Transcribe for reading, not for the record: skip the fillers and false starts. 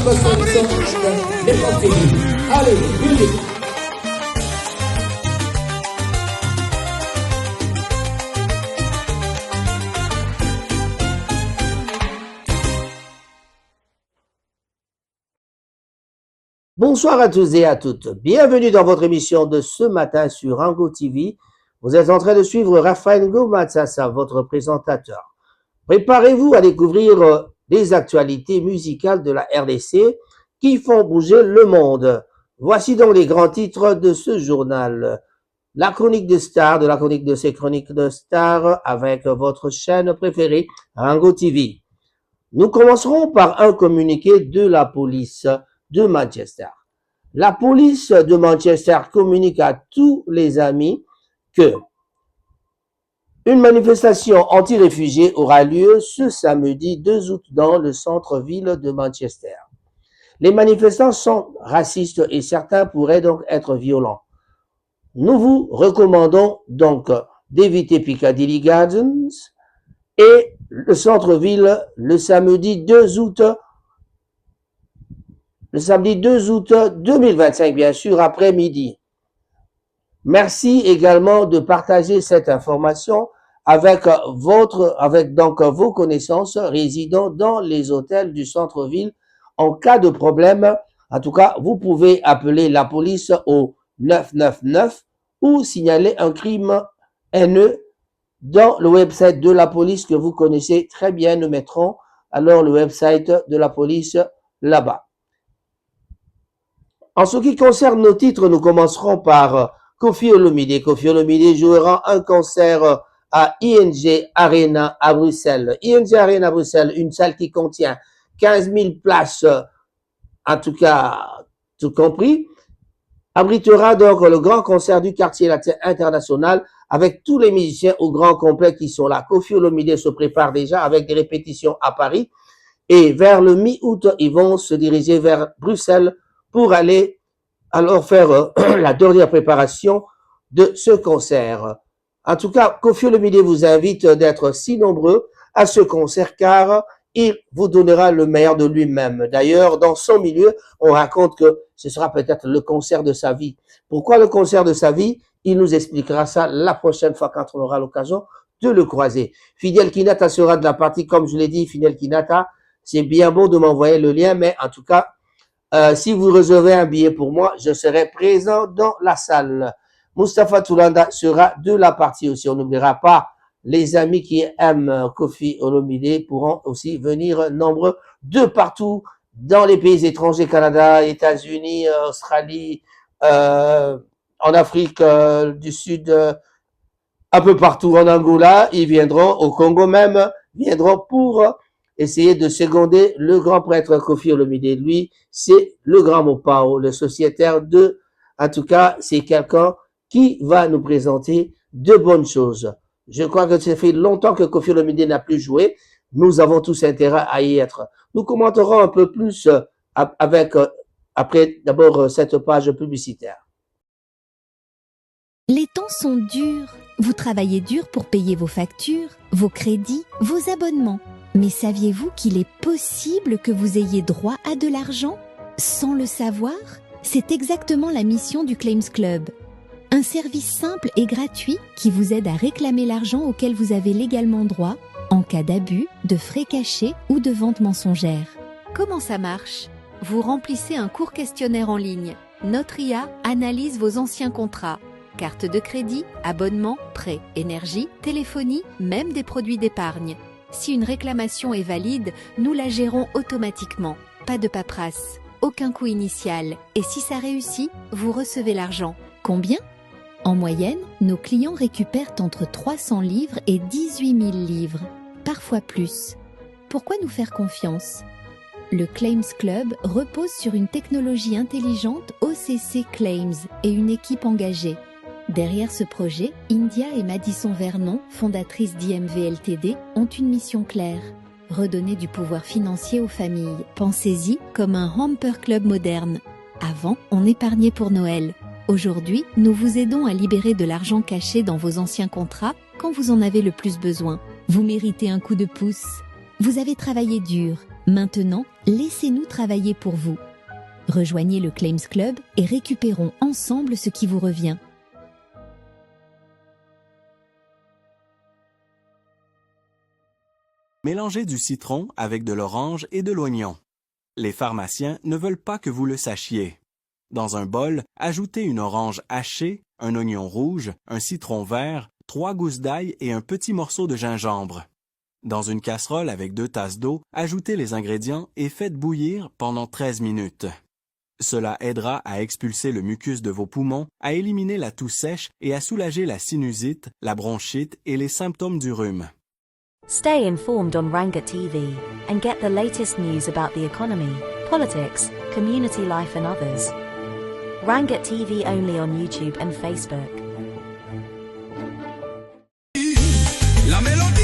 votre solution, l'époque TV. Allez, musique. Bonsoir à tous et à toutes. Bienvenue dans votre émission de ce matin sur Rango TV. Vous êtes en train de suivre Raphaël Ngomatsassa, votre présentateur. Préparez-vous à découvrir les actualités musicales de la RDC qui font bouger le monde. Voici donc les grands titres de ce journal. La chronique de stars, de la chronique de ces chroniques de stars avec votre chaîne préférée, Rango TV. Nous commencerons par un communiqué de la police de Manchester. La police de Manchester communique à tous les amis que une manifestation anti-réfugiés aura lieu ce samedi 2 août dans le centre-ville de Manchester. Les manifestants sont racistes et certains pourraient donc être violents. Nous vous recommandons donc d'éviter Piccadilly Gardens et le centre-ville le samedi 2 août 2025, bien sûr, après-midi. Merci également de partager cette information avec vos connaissances résidant dans les hôtels du centre-ville. En cas de problème, en tout cas, vous pouvez appeler la police au 999 ou signaler un crime haineux dans le website de la police que vous connaissez très bien. Nous mettrons alors le website de la police là-bas. En ce qui concerne nos titres, nous commencerons par Koffi Olomide. Koffi Olomide jouera un concert à ING Arena à Bruxelles. ING Arena à Bruxelles, une salle qui contient 15 000 places, en tout cas, tout compris, abritera donc le grand concert du quartier latin international avec tous les musiciens au grand complet qui sont là. Koffi Olomide se prépare déjà avec des répétitions à Paris et vers le mi-août, ils vont se diriger vers Bruxelles pour aller alors faire la dernière préparation de ce concert. En tout cas, Koffi Olomide vous invite d'être si nombreux à ce concert car il vous donnera le meilleur de lui-même. D'ailleurs, dans son milieu, on raconte que ce sera peut-être le concert de sa vie. Pourquoi le concert de sa vie? Il nous expliquera ça la prochaine fois quand on aura l'occasion de le croiser. Fidel Kinata sera de la partie, comme je l'ai dit, Fidel Kinata. C'est bien beau de m'envoyer le lien, mais en tout cas, si vous recevez un billet pour moi, je serai présent dans la salle. Mustapha Toulanda sera de la partie aussi. On n'oubliera pas les amis qui aiment Koffi Olomide pourront aussi venir nombreux de partout dans les pays étrangers, Canada, États-Unis, Australie, en Afrique du Sud, un peu partout en Angola. Ils viendront au Congo même, viendront pour essayer de seconder le grand prêtre Koffi Olomide. Lui, c'est le grand Mopao, le sociétaire de, en tout cas, c'est quelqu'un qui va nous présenter de bonnes choses. Je crois que ça fait longtemps que Koffi Olomide n'a plus joué. Nous avons tous intérêt à y être. Nous commenterons un peu plus avec, après d'abord cette page publicitaire. Les temps sont durs. Vous travaillez dur pour payer vos factures, vos crédits, vos abonnements. Mais saviez-vous qu'il est possible que vous ayez droit à de l'argent sans le savoir? C'est exactement la mission du Claims Club. Un service simple et gratuit qui vous aide à réclamer l'argent auquel vous avez légalement droit en cas d'abus, de frais cachés ou de vente mensongère. Comment ça marche? Vous remplissez un court questionnaire en ligne. Notre IA analyse vos anciens contrats. Carte de crédit, abonnement, prêt, énergie, téléphonie, même des produits d'épargne. Si une réclamation est valide, nous la gérons automatiquement. Pas de paperasse, aucun coût initial. Et si ça réussit, vous recevez l'argent. Combien? En moyenne, nos clients récupèrent entre 300 livres et 18 000 livres, parfois plus. Pourquoi nous faire confiance? Le Claims Club repose sur une technologie intelligente OCC Claims et une équipe engagée. Derrière ce projet, India et Madison Vernon, fondatrices d'IMV Ltd, ont une mission claire. Redonner du pouvoir financier aux familles. Pensez-y comme un Hamper Club moderne. Avant, on épargnait pour Noël. Aujourd'hui, nous vous aidons à libérer de l'argent caché dans vos anciens contrats quand vous en avez le plus besoin. Vous méritez un coup de pouce. Vous avez travaillé dur, Maintenant, laissez-nous travailler pour vous. Rejoignez le Claims Club et récupérons ensemble ce qui vous revient. Mélangez du citron avec de l'orange et de l'oignon. Les pharmaciens ne veulent pas que vous le sachiez. Dans un bol, ajoutez une orange hachée, un oignon rouge, un citron vert, 3 gousses d'ail et un petit morceau de gingembre. Dans une casserole avec 2 tasses d'eau, ajoutez les ingrédients et faites bouillir pendant 13 minutes. Cela aidera à expulser le mucus de vos poumons, à éliminer la toux sèche et à soulager la sinusite, la bronchite et les symptômes du rhume. Stay informed on Rangat TV and get the latest news about the economy, politics, community life and others. Rangat TV only on YouTube and Facebook. La mélodie